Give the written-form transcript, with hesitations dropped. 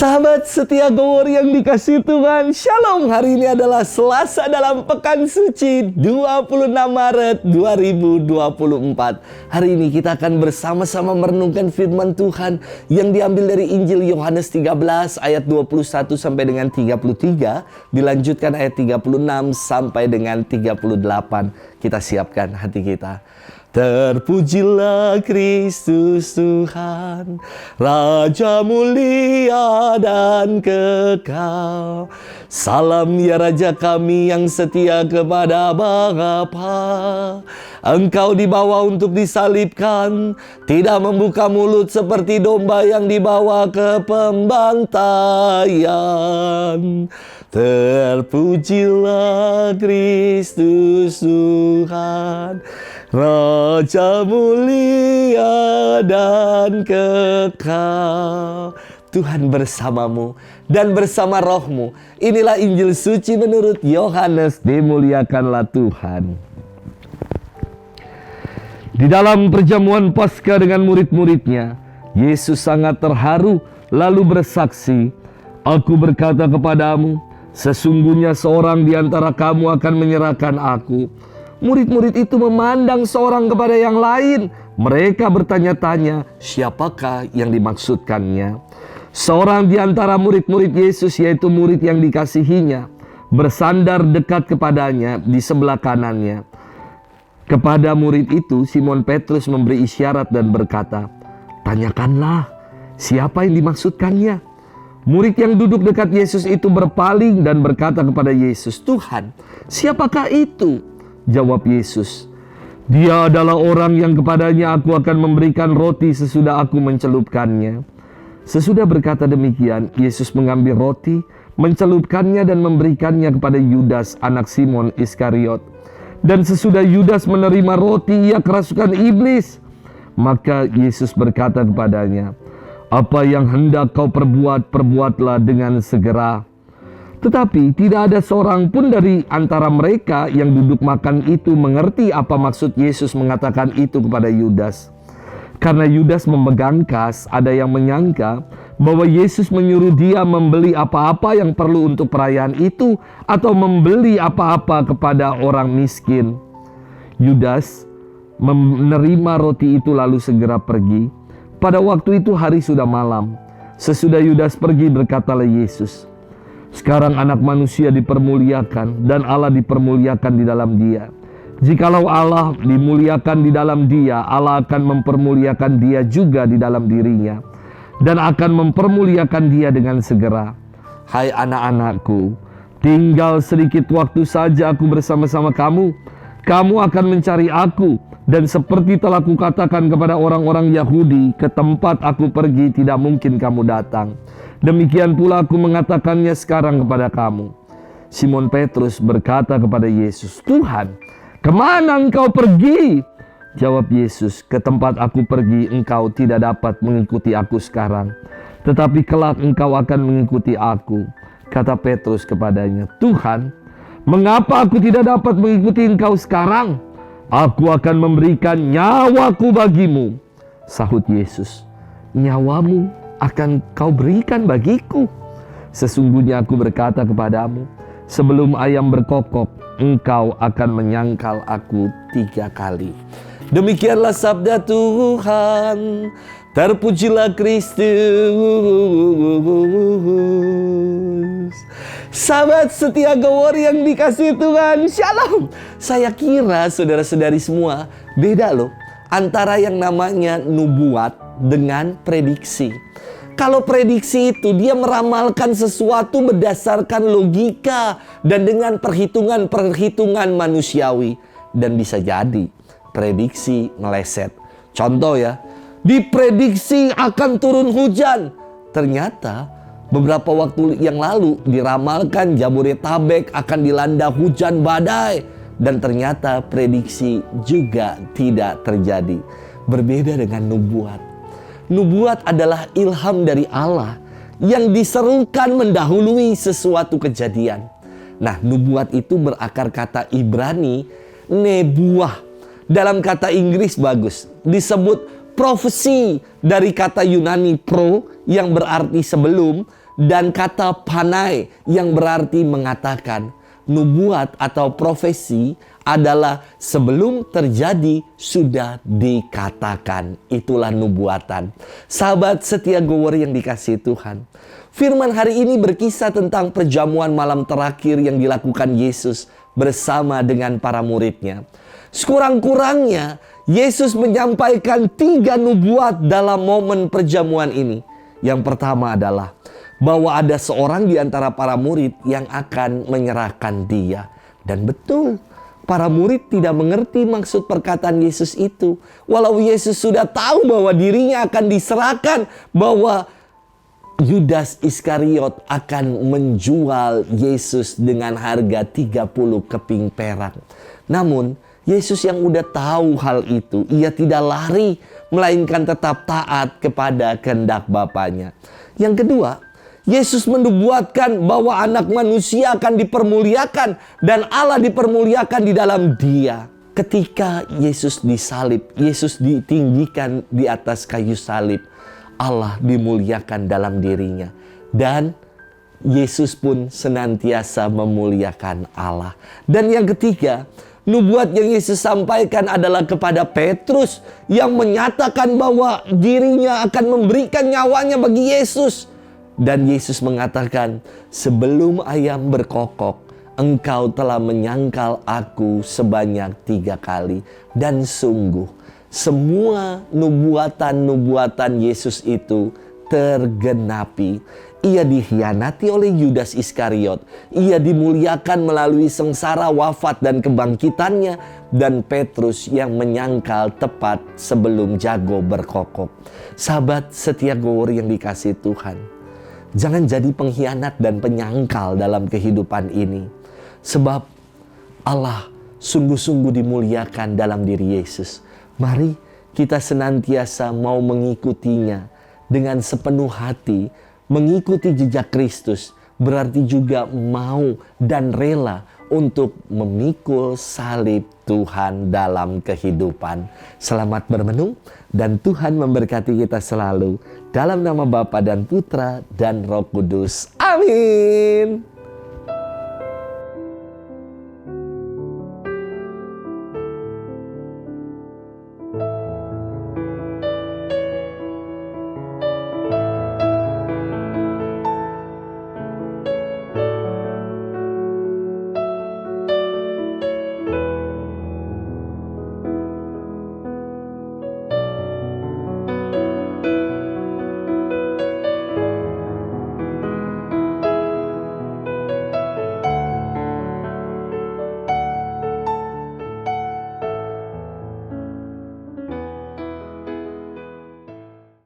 Sahabat setia Gowor yang dikasihi Tuhan, Shalom. Hari ini adalah Selasa dalam Pekan Suci 26 Maret 2024. Hari ini kita akan bersama-sama merenungkan firman Tuhan yang diambil dari Injil Yohanes 13 ayat 21 sampai dengan 33, dilanjutkan ayat 36 sampai dengan 38. Kita siapkan hati kita. Terpujilah Kristus Tuhan, Raja mulia dan kekal. Salam ya Raja kami yang setia kepada Bapa. Engkau dibawa untuk disalibkan, tidak membuka mulut seperti domba yang dibawa ke pembantaian. Terpujilah Kristus Tuhan, Raja mulia dan kekal. Tuhan bersamamu dan bersama rohmu. Inilah Injil suci menurut Yohanes. Dimuliakanlah Tuhan. Di dalam perjamuan Paskah dengan murid-muridnya, Yesus sangat terharu lalu bersaksi, "Aku berkata kepadamu, sesungguhnya seorang di antara kamu akan menyerahkan aku." Murid-murid itu memandang seorang kepada yang lain. Mereka bertanya-tanya, siapakah yang dimaksudkannya? Seorang di antara murid-murid Yesus, yaitu murid yang dikasihinya, bersandar dekat kepadanya di sebelah kanannya. Kepada murid itu, Simon Petrus memberi isyarat dan berkata, "Tanyakanlah, siapa yang dimaksudkannya?" Murid yang duduk dekat Yesus itu berpaling dan berkata kepada Yesus, "Tuhan, siapakah itu?" Jawab Yesus, "Dia adalah orang yang kepadanya aku akan memberikan roti sesudah aku mencelupkannya." Sesudah berkata demikian, Yesus mengambil roti, mencelupkannya dan memberikannya kepada Yudas, anak Simon Iskariot. Dan sesudah Yudas menerima roti, ia kerasukan iblis. Maka Yesus berkata kepadanya, "Apa yang hendak kau perbuat, perbuatlah dengan segera." Tetapi tidak ada seorang pun dari antara mereka yang duduk makan itu mengerti apa maksud Yesus mengatakan itu kepada Yudas. Karena Yudas memegang kas, ada yang menyangka bahwa Yesus menyuruh dia membeli apa-apa yang perlu untuk perayaan itu atau membeli apa-apa kepada orang miskin. Yudas menerima roti itu lalu segera pergi. Pada waktu itu hari sudah malam. Sesudah Yudas pergi, berkatalah Yesus, "Sekarang anak manusia dipermuliakan dan Allah dipermuliakan di dalam dia. Jikalau Allah dimuliakan di dalam dia, Allah akan mempermuliakan dia juga di dalam dirinya dan akan mempermuliakan dia dengan segera. Hai anak-anakku, tinggal sedikit waktu saja aku bersama-sama kamu. Kamu akan mencari aku, dan seperti telah kukatakan kepada orang-orang Yahudi, ke tempat aku pergi tidak mungkin kamu datang. Demikian pula aku mengatakannya sekarang kepada kamu." Simon Petrus berkata kepada Yesus, "Tuhan, kemana engkau pergi?" Jawab Yesus, "Ke tempat aku pergi engkau tidak dapat mengikuti aku sekarang, tetapi kelak engkau akan mengikuti aku." Kata Petrus kepadanya, "Tuhan, mengapa aku tidak dapat mengikuti engkau sekarang? Aku akan memberikan nyawaku bagimu." Sahut Yesus, "Nyawamu akan kau berikan bagiku? Sesungguhnya aku berkata kepadamu, sebelum ayam berkokok, engkau akan menyangkal aku 3 kali." Demikianlah sabda Tuhan. Terpujilah Kristus. Sahabat setia Gowor yang dikasihi Tuhan, Shalom. Saya kira saudara-saudari semua beda loh antara yang namanya nubuat dengan prediksi. Kalau prediksi itu dia meramalkan sesuatu berdasarkan logika dan dengan perhitungan-perhitungan manusiawi. Dan bisa jadi prediksi meleset. Contoh ya, diprediksi akan turun hujan. Ternyata beberapa waktu yang lalu diramalkan Jabodetabek akan dilanda hujan badai. Dan ternyata prediksi juga tidak terjadi. Berbeda dengan nubuat. Nubuat adalah ilham dari Allah yang diserukan mendahului sesuatu kejadian. Nah, nubuat itu berakar kata Ibrani nebuah. Dalam kata Inggris bagus disebut profesi, dari kata Yunani pro yang berarti sebelum, dan kata panai yang berarti mengatakan. Nubuat atau profesi adalah sebelum terjadi sudah dikatakan. Itulah nubuatan. Sahabat setia gower yang dikasihi Tuhan, firman hari ini berkisah tentang perjamuan malam terakhir yang dilakukan Yesus bersama dengan para muridnya. Sekurang-kurangnya Yesus menyampaikan 3 nubuat dalam momen perjamuan ini. Yang pertama adalah bahwa ada seorang di antara para murid yang akan menyerahkan dia. Dan betul, para murid tidak mengerti maksud perkataan Yesus itu. Walau Yesus sudah tahu bahwa dirinya akan diserahkan, bahwa Yudas Iskariot akan menjual Yesus dengan harga 30 keping perak. Namun, Yesus yang udah tahu hal itu, ia tidak lari, melainkan tetap taat kepada kehendak Bapaknya. Yang kedua, Yesus menubuatkan bahwa anak manusia akan dipermuliakan dan Allah dipermuliakan di dalam dia. Ketika Yesus disalib, Yesus ditinggikan di atas kayu salib, Allah dimuliakan dalam dirinya. Dan Yesus pun senantiasa memuliakan Allah. Dan yang ketiga, nubuat yang Yesus sampaikan adalah kepada Petrus yang menyatakan bahwa dirinya akan memberikan nyawanya bagi Yesus. Dan Yesus mengatakan, sebelum ayam berkokok, engkau telah menyangkal aku sebanyak 3 kali. Dan sungguh, semua nubuatan-nubuatan Yesus itu tergenapi. Ia dikhianati oleh Yudas Iskariot. Ia dimuliakan melalui sengsara, wafat, dan kebangkitannya. Dan Petrus yang menyangkal tepat sebelum jago berkokok. Sahabat setia gower yang dikasihi Tuhan, jangan jadi pengkhianat dan penyangkal dalam kehidupan ini. Sebab Allah sungguh-sungguh dimuliakan dalam diri Yesus. Mari kita senantiasa mau mengikutinya dengan sepenuh hati. Mengikuti jejak Kristus berarti juga mau dan rela untuk memikul salib Tuhan dalam kehidupan. Selamat bermenung dan Tuhan memberkati kita selalu. Dalam nama Bapa dan Putra dan Roh Kudus. Amin.